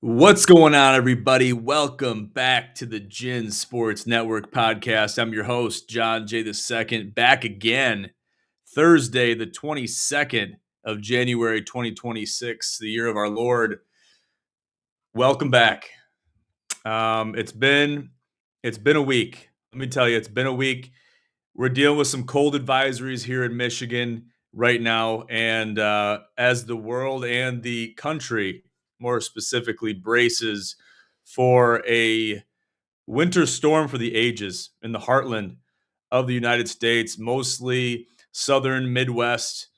What's going on, everybody? Welcome back to the Gin Sports Network podcast. I'm your host, John J. the Second, back again Thursday, the 22nd of January, 2026, the year of our Lord. Welcome back. It's been a week. Let me tell you, it's been a week. We're dealing with some cold advisories here in Michigan right now, and as the world and the country, more specifically, braces for a winter storm for the ages in the heartland of the United States, mostly southern Midwest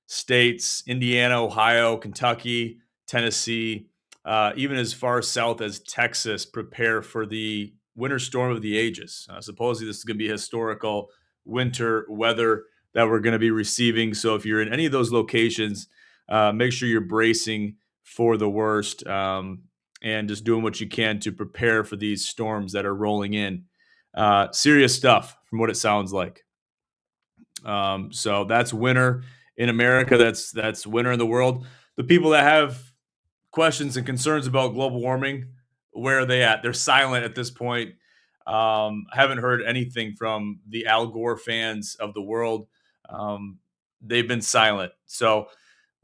states, Indiana, Ohio, Kentucky, Tennessee, even as far south as Texas, prepare for the winter storm of the ages. Supposedly, this is going to be historical winter weather that we're going to be receiving. So, if you're in any of those locations, make sure you're bracing for the worst and just doing what you can to prepare for these storms that are rolling in. Serious stuff, from what it sounds like. So that's winter in America. That's winter in the world. The people that have questions and concerns about global warming, where are they at? They're silent at this point. I haven't heard anything from the Al Gore fans of the world. They've been silent. So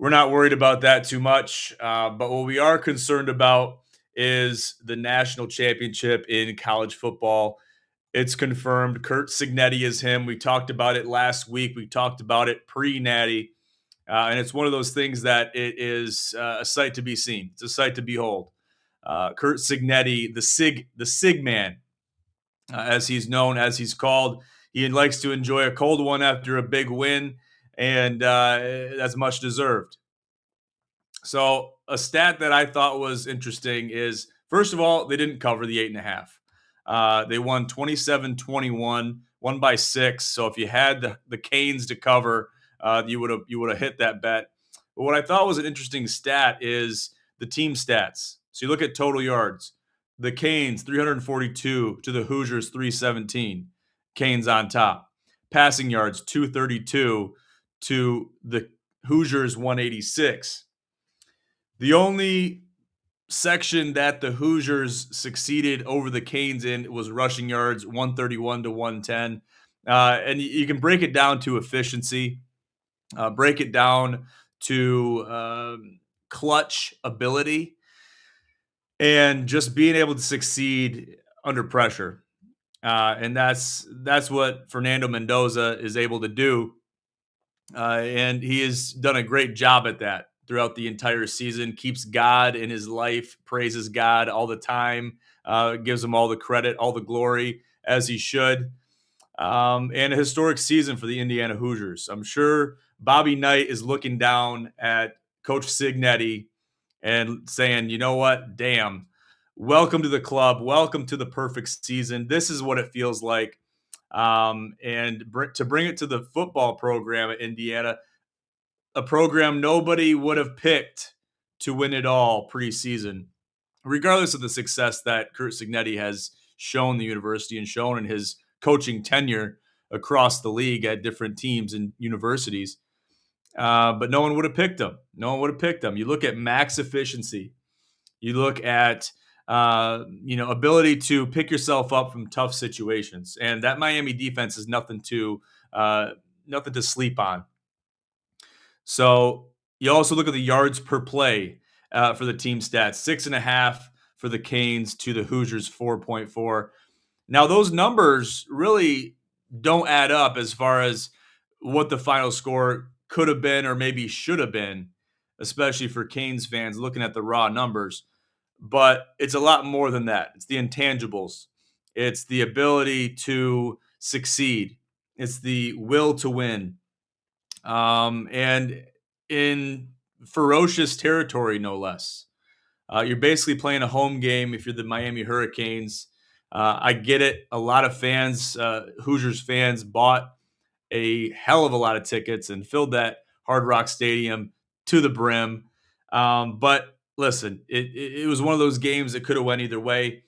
we're not worried about that too much. But what we are concerned about is the national championship in college football. It's confirmed. Kurt Signetti is him. We talked about it last week. We talked about it pre-Natty. And it's one of those things that it is a sight to be seen. It's a sight to behold. Kurt Signetti, the Sig Man, as he's known, as he's called. He likes to enjoy a cold one after a big win, and that's much deserved. So, a stat that I thought was interesting is, first of all, they didn't cover the 8.5. They won 27-21, won by 6. So if you had the Canes to cover, you would have hit that bet. But what I thought was an interesting stat is the team stats. So you look at total yards. The Canes 342 to the Hoosiers 317. Canes on top. Passing yards 232 to the Hoosiers 186. The only section that the Hoosiers succeeded over the Canes in was rushing yards, 131 to 110. And you can break it down to efficiency, break it down to clutch ability, and just being able to succeed under pressure. And that's what Fernando Mendoza is able to do. And he has done a great job at that throughout the entire season, keeps God in his life, praises God all the time, gives him all the credit, all the glory, as he should. And a historic season for the Indiana Hoosiers. I'm sure Bobby Knight is looking down at Coach Signetti and saying, you know what? Damn, welcome to the club. Welcome to the perfect season. This is what it feels like. To bring it to the football program at Indiana, a program nobody would have picked to win it all preseason, regardless of the success that Kurt Signetti has shown the university and shown in his coaching tenure across the league at different teams and universities. But no one would have picked him. No one would have picked him. You look at max efficiency. You look at ability to pick yourself up from tough situations, and that Miami defense is nothing to sleep on. So you also look at the yards per play for the team stats: 6.5 for the Canes to the Hoosiers 4.4. Now those numbers really don't add up as far as what the final score could have been or maybe should have been, especially for Canes fans looking at the raw numbers. But it's a lot more than that. It's the intangibles. It's the ability to succeed. It's the will to win. And in ferocious territory, no less. You're basically playing a home game if you're the Miami Hurricanes. I get it. A lot of fans, Hoosiers fans, bought a hell of a lot of tickets and filled that Hard Rock Stadium to the brim. But listen, it was one of those games that could have went either way.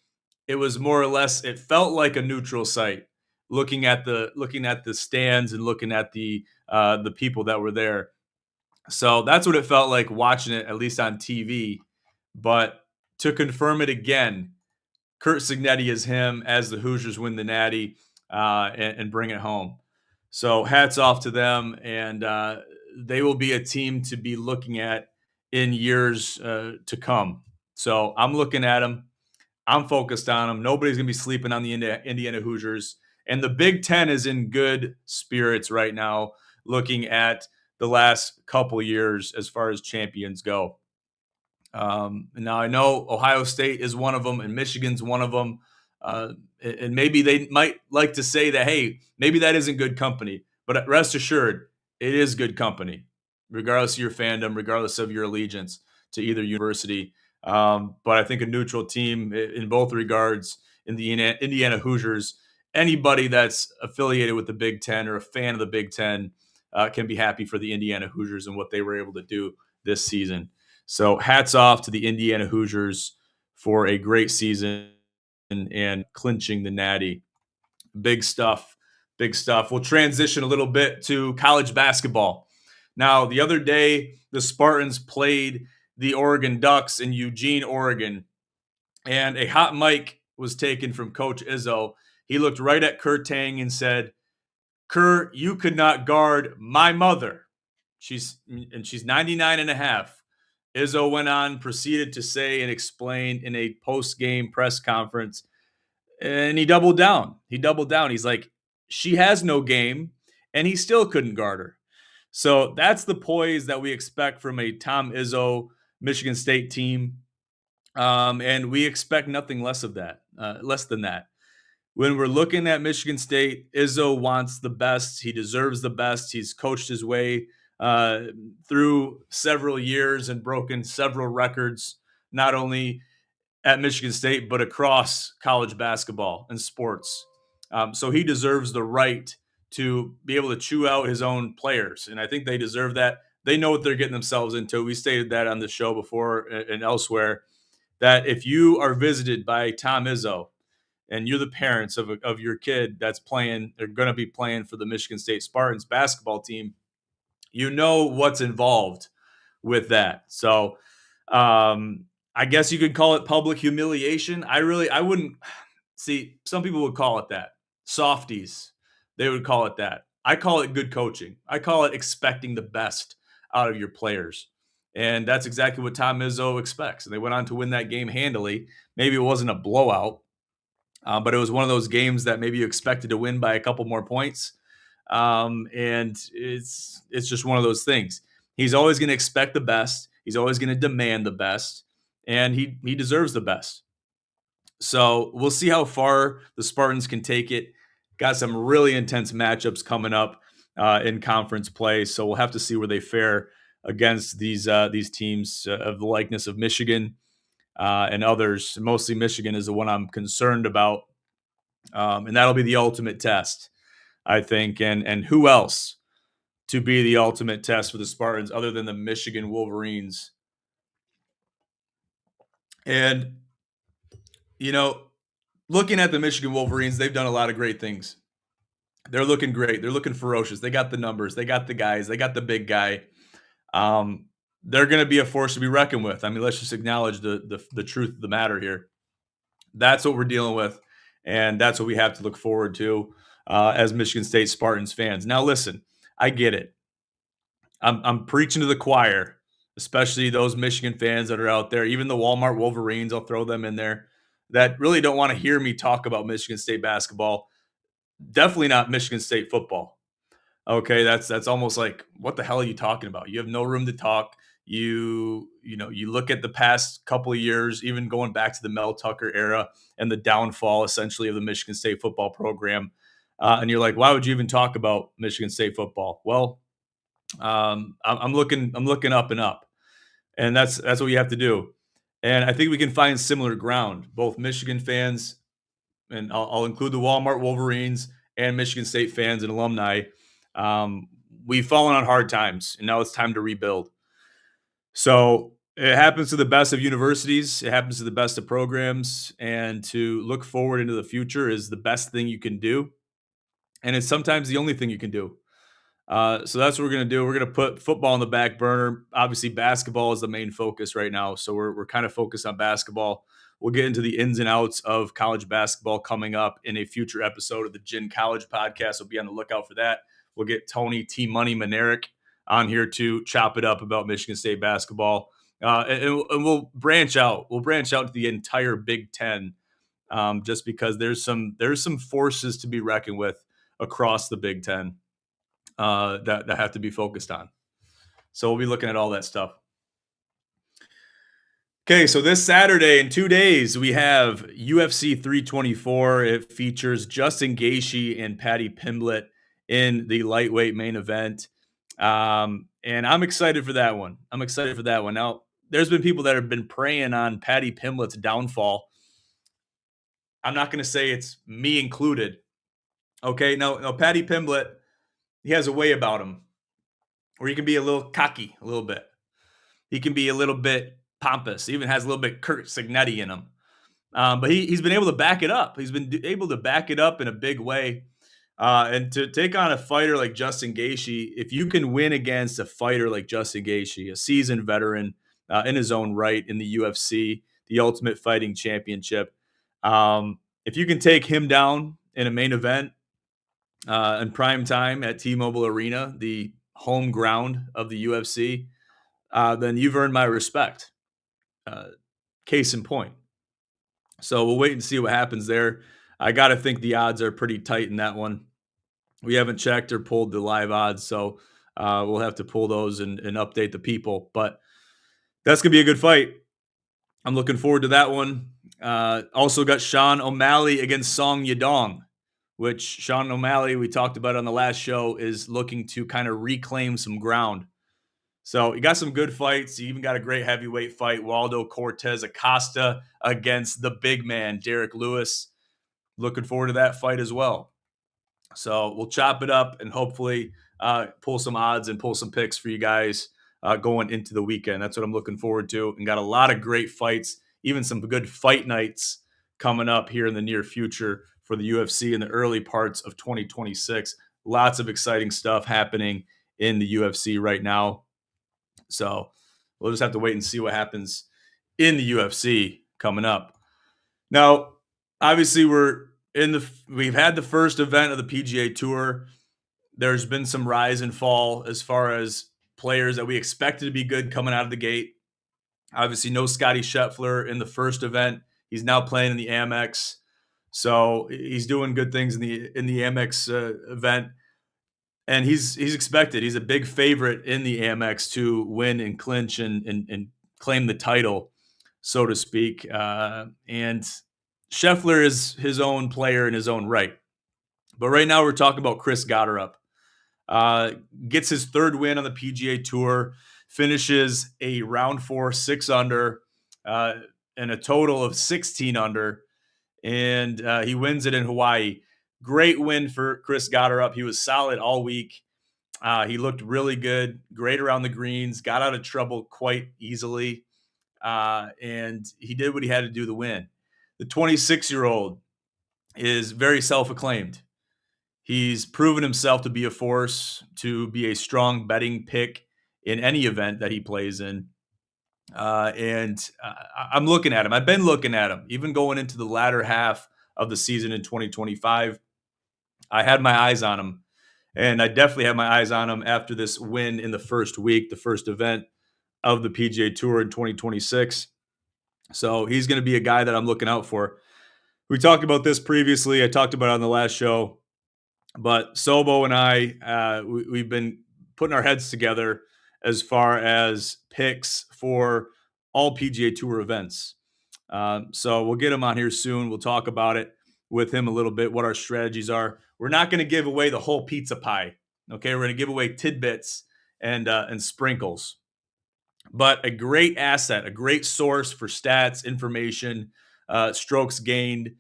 It was more or less, it felt like a neutral site, looking at the stands and looking at the people that were there. So that's what it felt like watching it, at least on TV. But to confirm it again, Kurt Signetti is him as the Hoosiers win the Natty and bring it home. So hats off to them, and they will be a team to be looking at in years to come. So I'm looking at them. I'm focused on them. Nobody's going to be sleeping on the Indiana Hoosiers. And the Big Ten is in good spirits right now, looking at the last couple years as far as champions go. Now I know Ohio State is one of them, and Michigan's one of them. And maybe they might like to say that, hey, maybe that isn't good company. But rest assured, it is good company, regardless of your fandom, regardless of your allegiance to either university. But I think a neutral team in both regards, in the Indiana Hoosiers, anybody that's affiliated with the Big Ten or a fan of the Big Ten can be happy for the Indiana Hoosiers and what they were able to do this season. So hats off to the Indiana Hoosiers for a great season and clinching the Natty. Big stuff. Big stuff. We'll transition a little bit to college basketball. Now, the other day, the Spartans played the Oregon Ducks in Eugene, Oregon, and a hot mic was taken from Coach Izzo. He looked right at Kurt Tang and said, "Kurt, you could not guard my mother. She's 99 and a half." Izzo went on, proceeded to say and explain in a post-game press conference, and he doubled down. He's like, she has no game, and he still couldn't guard her. So that's the poise that we expect from a Tom Izzo Michigan State team. And we expect nothing less than that. When we're looking at Michigan State, Izzo wants the best. He deserves the best. He's coached his way through several years and broken several records, not only at Michigan State, but across college basketball and sports. So he deserves the right to be able to chew out his own players. And I think they deserve that. They know what they're getting themselves into. We stated that on the show before and elsewhere, that if you are visited by Tom Izzo and you're the parents of your kid that's playing, they're going to be playing for the Michigan State Spartans basketball team, you know what's involved with that. So I guess you could call it public humiliation. I wouldn't see, some people would call it that. Softies, they would call it that. I call it good coaching. I call it expecting the best out of your players. And that's exactly what Tom Izzo expects. And they went on to win that game handily. Maybe it wasn't a blowout, but it was one of those games that maybe you expected to win by a couple more points. And it's just one of those things. He's always going to expect the best. He's always going to demand the best, and he deserves the best. So we'll see how far the Spartans can take it. Got some really intense matchups coming up in conference play, so we'll have to see where they fare against these teams of the likeness of Michigan and others. Mostly Michigan is the one I'm concerned about, and that'll be the ultimate test, I think. And who else to be the ultimate test for the Spartans other than the Michigan Wolverines? And, looking at the Michigan Wolverines, they've done a lot of great things. They're looking great. They're looking ferocious. They got the numbers. They got the guys. They got the big guy. They're going to be a force to be reckoned with. I mean, let's just acknowledge the truth of the matter here. That's what we're dealing with, and that's what we have to look forward to as Michigan State Spartans fans. Now, listen, I get it. I'm preaching to the choir, especially those Michigan fans that are out there, even the Walmart Wolverines, I'll throw them in there, that really don't want to hear me talk about Michigan State basketball. Definitely not Michigan State football. Okay, that's almost like, what the hell are you talking about? You have no room to talk. You look at the past couple of years, even going back to the Mel Tucker era and the downfall essentially of the Michigan State football program, and you're like, why would you even talk about Michigan State football? Well, I'm looking up and up, and that's what you have to do. And I think we can find similar ground. Both Michigan fans, and I'll include the Walmart Wolverines, and Michigan State fans and alumni. We've fallen on hard times, and now it's time to rebuild. So it happens to the best of universities. It happens to the best of programs, and to look forward into the future is the best thing you can do, and it's sometimes the only thing you can do. So that's what we're going to do. We're going to put football on the back burner. Obviously, basketball is the main focus right now. So we're kind of focused on basketball. We'll get into the ins and outs of college basketball coming up in a future episode of the Gin College podcast. So be on the lookout for that. We'll get Tony T Money Manerick on here to chop it up about Michigan State basketball. And we'll branch out. We'll branch out to the entire Big Ten, just because there's some forces to be reckoned with across the Big Ten that have to be focused on. So we'll be looking at all that stuff. Okay, so this Saturday in 2 days, we have UFC 324. It features Justin Gaethje and Paddy Pimblett in the lightweight main event. And I'm excited for that one. Now, there's been people that have been preying on Paddy Pimblett's downfall. I'm not going to say it's me included. Okay, now Paddy Pimblett, he has a way about him where he can be a little cocky, a little bit. He can be a little bit pompous. He even has a little bit Kurt Signetti in him. But he's been able to back it up. He's been able to back it up in a big way. And to take on a fighter like Justin Gaethje, if you can win against a fighter like Justin Gaethje, a seasoned veteran in his own right in the UFC, the Ultimate Fighting Championship, if you can take him down in a main event in prime time at T-Mobile Arena, the home ground of the UFC, then you've earned my respect. Case in point. So we'll wait and see what happens there. I got to think the odds are pretty tight in that one. We haven't checked or pulled the live odds, so we'll have to pull those and update the people. But that's going to be a good fight. I'm looking forward to that one. Also got Sean O'Malley against Song Yadong, which Sean O'Malley, we talked about on the last show, is looking to kind of reclaim some ground. So you got some good fights. You even got a great heavyweight fight, Waldo Cortez Acosta against the big man, Derek Lewis. Looking forward to that fight as well. So we'll chop it up and hopefully pull some odds and pull some picks for you guys going into the weekend. That's what I'm looking forward to. And got a lot of great fights, even some good fight nights coming up here in the near future for the UFC in the early parts of 2026. Lots of exciting stuff happening in the UFC right now. So we'll just have to wait and see what happens in the UFC coming up. Now, obviously, we've had the first event of the PGA Tour. There's been some rise and fall as far as players that we expected to be good coming out of the gate. Obviously, no Scotty Scheffler in the first event. He's now playing in the Amex, so he's doing good things in the Amex event. And he's expected. He's a big favorite in the Amex to win and clinch and claim the title, so to speak. And Scheffler is his own player in his own right. But right now we're talking about Chris Gotterup. Gets his third win on the PGA Tour, finishes a round 4 6 under, and a total of 16 under. And he wins it in Hawaii. Great win for Chris Gotterup. He was solid all week. He looked really good, great around the greens, got out of trouble quite easily, and he did what he had to do to win. The 26-year-old is very self-acclaimed. He's proven himself to be a force, to be a strong betting pick in any event that he plays in. And I'm looking at him. I've been looking at him, even going into the latter half of the season in 2025. I had my eyes on him, and I definitely had my eyes on him after this win in the first week, the first event of the PGA Tour in 2026. So he's going to be a guy that I'm looking out for. We talked about this previously. I talked about it on the last show, but Sobo and I, we've been putting our heads together as far as picks for all PGA Tour events. So we'll get him on here soon. We'll talk about it with him a little bit, what our strategies are. We're not going to give away the whole pizza pie. Okay, we're going to give away tidbits and sprinkles. But a great asset, a great source for stats, information, strokes gained,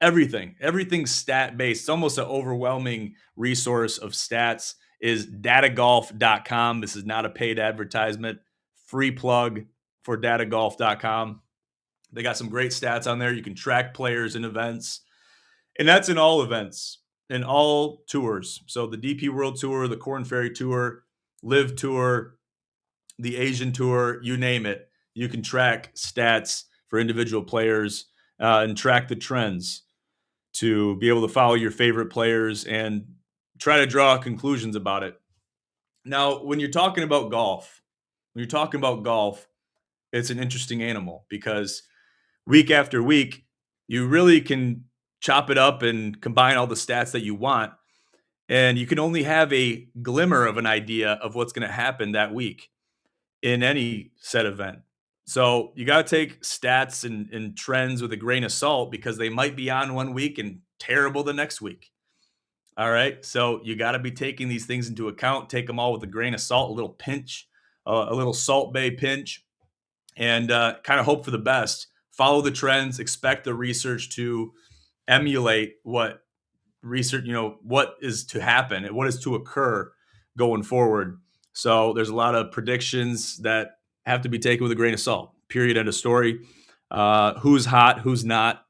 everything's stat based. It's almost an overwhelming resource of stats is datagolf.com. This is not a paid advertisement. Free plug for datagolf.com. They got some great stats on there. You can track players in events, and that's in all events. in all tours. So the DP World Tour, the Corn Ferry Tour, Live Tour, the Asian Tour, you name it. You can track stats for individual players and track the trends to be able to follow your favorite players and try to draw conclusions about it. Now, when you're talking about golf, it's an interesting animal because week after week, you really can chop it up and combine all the stats that you want. And you can only have a glimmer of an idea of what's going to happen that week in any set event. So you got to take stats and trends with a grain of salt because they might be on one week and terrible the next week. All right. So you got to be taking these things into account, take them all with a grain of salt, a little pinch, a little Salt Bay pinch, and kind of hope for the best. Follow the trends, expect the research to emulate what research, what is to happen and what is to occur going forward. So there's a lot of predictions that have to be taken with a grain of salt. Period. End of story. Who's hot? Who's not?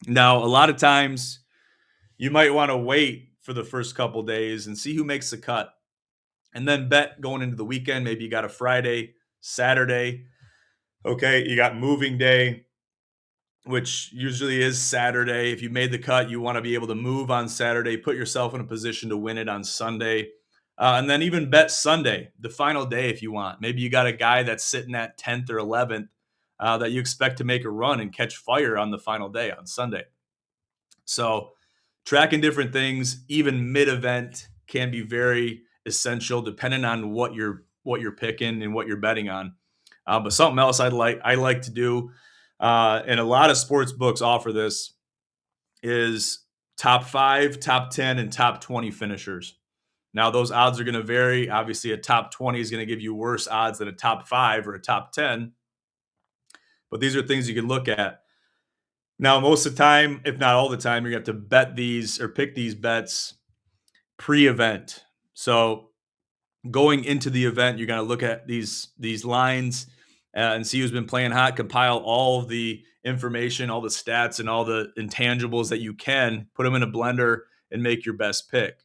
Now, a lot of times you might want to wait for the first couple days and see who makes the cut, and then bet going into the weekend. Maybe you got a Friday, Saturday. Okay, you got moving day, which usually is Saturday. If you made the cut, you want to be able to move on Saturday, put yourself in a position to win it on Sunday. And then even bet Sunday, the final day, if you want. Maybe you got a guy that's sitting at 10th or 11th that you expect to make a run and catch fire on the final day on Sunday. So tracking different things, even mid-event, can be very essential depending on what you're picking and what you're betting on. But something else I like to do, and a lot of sports books offer this, is top 5, top 10, and top 20 finishers. Now, those odds are going to vary. Obviously, a top 20 is going to give you worse odds than a top 5 or a top 10. But these are things you can look at. Now, most of the time, if not all the time, you're going to have to bet these or pick these bets pre-event. So going into the event, you're going to look at these lines and see who's been playing hot, compile all of the information, all the stats, and all the intangibles that you can, put them in a blender, and make your best pick.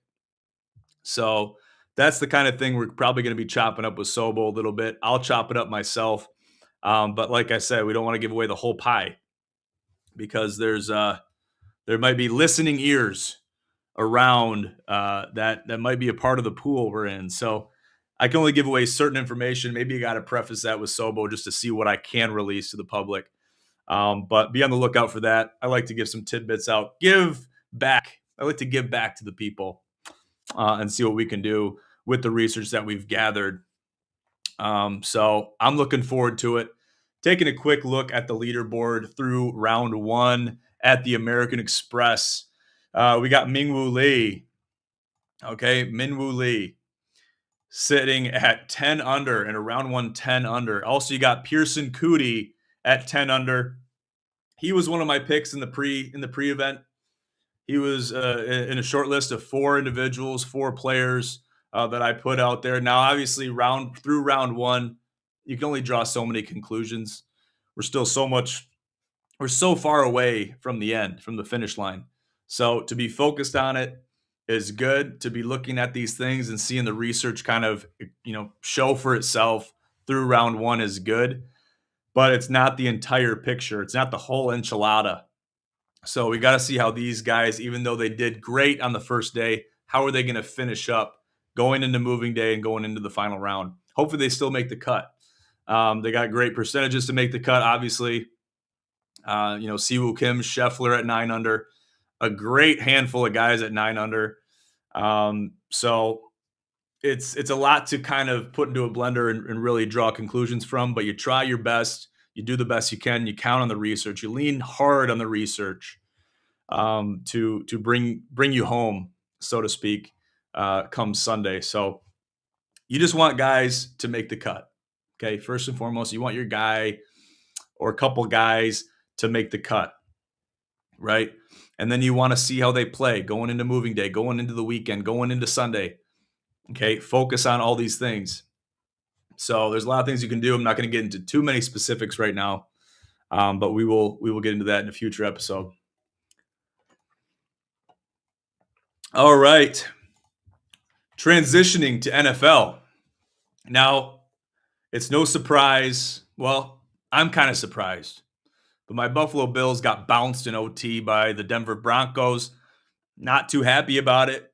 So that's the kind of thing we're probably going to be chopping up with Sobo a little bit. I'll chop it up myself. But like I said, we don't want to give away the whole pie because there might be listening ears around that might be a part of the pool we're in. So I can only give away certain information. Maybe you got to preface that with Sobo just to see what I can release to the public. But be on the lookout for that. I like to give some tidbits out. Give back. I like to give back to the people and see what we can do with the research that we've gathered. So I'm looking forward to it. Taking a quick look at the leaderboard through round 1 at the American Express. We got Mingwoo Lee. Okay, Minwoo Lee sitting at 10 under in a round 1 10 under. Also, you got Pearson Cootie at 10 under. He was one of my picks in the pre-event. He was in a short list of 4 individuals, 4 players that I put out there. Now, obviously, through round 1, you can only draw so many conclusions. We're so far away from the end, from the finish line. So to be focused on it is good. To be looking at these things and seeing the research kind of, show for itself through round 1 is good. But it's not the entire picture. It's not the whole enchilada. So we got to see how these guys, even though they did great on the first day, how are they going to finish up going into moving day and going into the final round? Hopefully they still make the cut. They got great percentages to make the cut, obviously. Siwoo Kim, Scheffler at 9 under, a great handful of guys at 9 under. So it's a lot to kind of put into a blender and really draw conclusions from, but you try your best. You do the best you can. You count on the research. You lean hard on the research to bring you home, so to speak, come Sunday. So you just want guys to make the cut. Okay, first and foremost, you want your guy or a couple guys to make the cut, right? And then you want to see how they play going into moving day, going into the weekend, going into Sunday. Okay, focus on all these things. So there's a lot of things you can do. I'm not going to get into too many specifics right now, but we will get into that in a future episode. All right. Transitioning to NFL. Now, it's no surprise. Well, I'm kind of surprised. But my Buffalo Bills got bounced in OT by the Denver Broncos. Not too happy about it.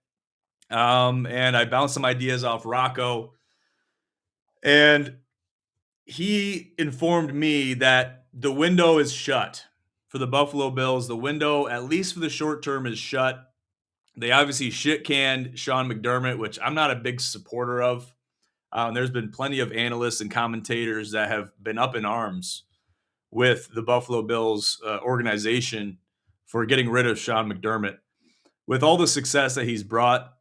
And I bounced some ideas off Rocco. And he informed me that the window is shut for the Buffalo Bills. The window, at least for the short term, is shut. They obviously shit canned Sean McDermott, which I'm not a big supporter of. There's been plenty of analysts and commentators that have been up in arms with the Buffalo Bills organization for getting rid of Sean McDermott. With all the success that he's brought,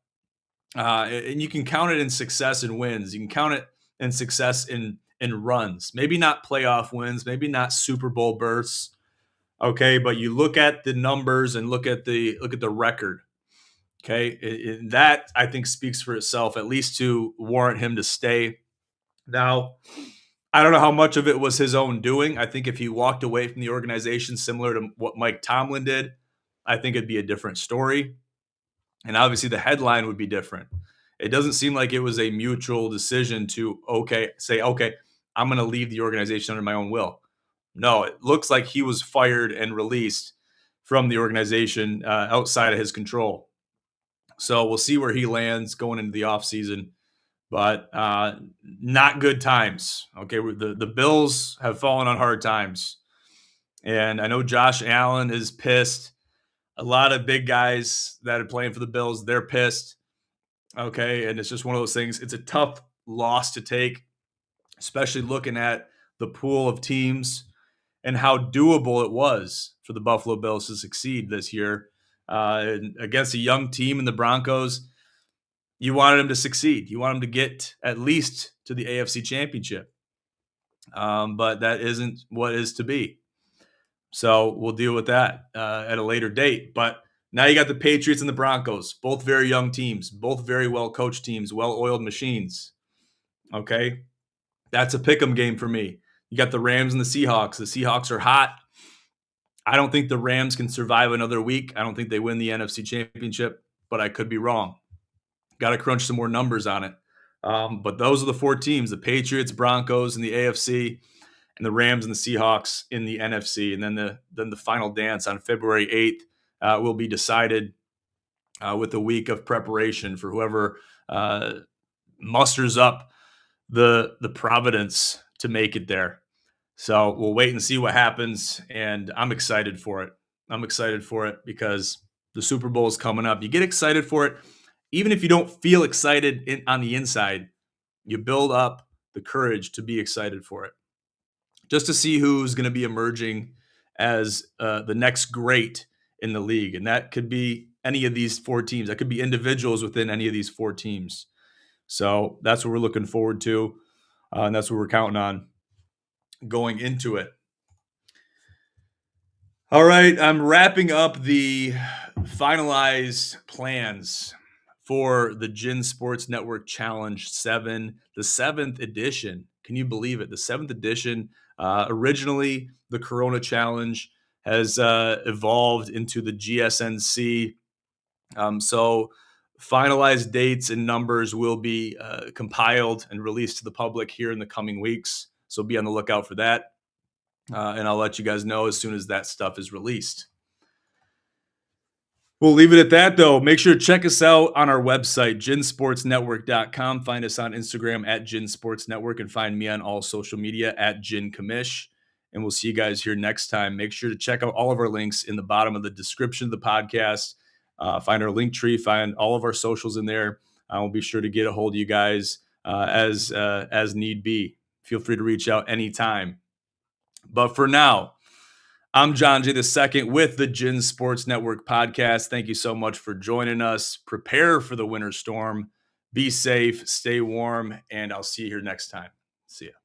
and you can count it in success and wins. You can count it in success in runs. Maybe not playoff wins, maybe not Super Bowl berths. Okay, but you look at the numbers and look at the record. Okay, that I think speaks for itself, at least to warrant him to stay. Now, I don't know how much of it was his own doing. I think if he walked away from the organization similar to what Mike Tomlin did, I think it'd be a different story. And obviously the headline would be different. It doesn't seem like it was a mutual decision to say, I'm going to leave the organization under my own will. No, it looks like he was fired and released from the organization outside of his control. So we'll see where he lands going into the offseason. But not good times. Okay, the Bills have fallen on hard times. And I know Josh Allen is pissed. A lot of big guys that are playing for the Bills, they're pissed. Okay, and it's just one of those things. It's a tough loss to take, especially looking at the pool of teams and how doable it was for the Buffalo Bills to succeed this year against a young team in the Broncos. You wanted them to succeed. You want them to get at least to the AFC Championship. But that isn't what is to be. So we'll deal with that at a later date. But now you got the Patriots and the Broncos, both very young teams, both very well-coached teams, well-oiled machines. Okay? That's a pick'em game for me. You got the Rams and the Seahawks. The Seahawks are hot. I don't think the Rams can survive another week. I don't think they win the NFC Championship, but I could be wrong. Got to crunch some more numbers on it. But those are the four teams, the Patriots, Broncos in the AFC, and the Rams and the Seahawks in the NFC. And then the final dance on February 8th will be decided with a week of preparation for whoever musters up the providence to make it there. So we'll wait and see what happens, and I'm excited for it. I'm excited for it because the Super Bowl is coming up. You get excited for it. Even if you don't feel excited on the inside, you build up the courage to be excited for it. Just to see who's going to be emerging as the next great in the league. And that could be any of these four teams. That could be individuals within any of these four teams. So that's what we're looking forward to. And that's what we're counting on going into it. All right, I'm wrapping up the finalized plans for the Gin Sports Network Challenge 7, the 7th edition. Can you believe it? The 7th edition. Originally, the Corona Challenge has evolved into the GSNC. So finalized dates and numbers will be compiled and released to the public here in the coming weeks. So be on the lookout for that. And I'll let you guys know as soon as that stuff is released. We'll leave it at that, though. Make sure to check us out on our website, ginsportsnetwork.com. Find us on Instagram at ginsportsnetwork and find me on all social media at gincommish. And we'll see you guys here next time. Make sure to check out all of our links in the bottom of the description of the podcast. Find our link tree, find all of our socials in there. We'll be sure to get a hold of you guys as need be. Feel free to reach out anytime. But for now, I'm John J. II with the Gin Sports Network podcast. Thank you so much for joining us. Prepare for the winter storm. Be safe, stay warm, and I'll see you here next time. See ya.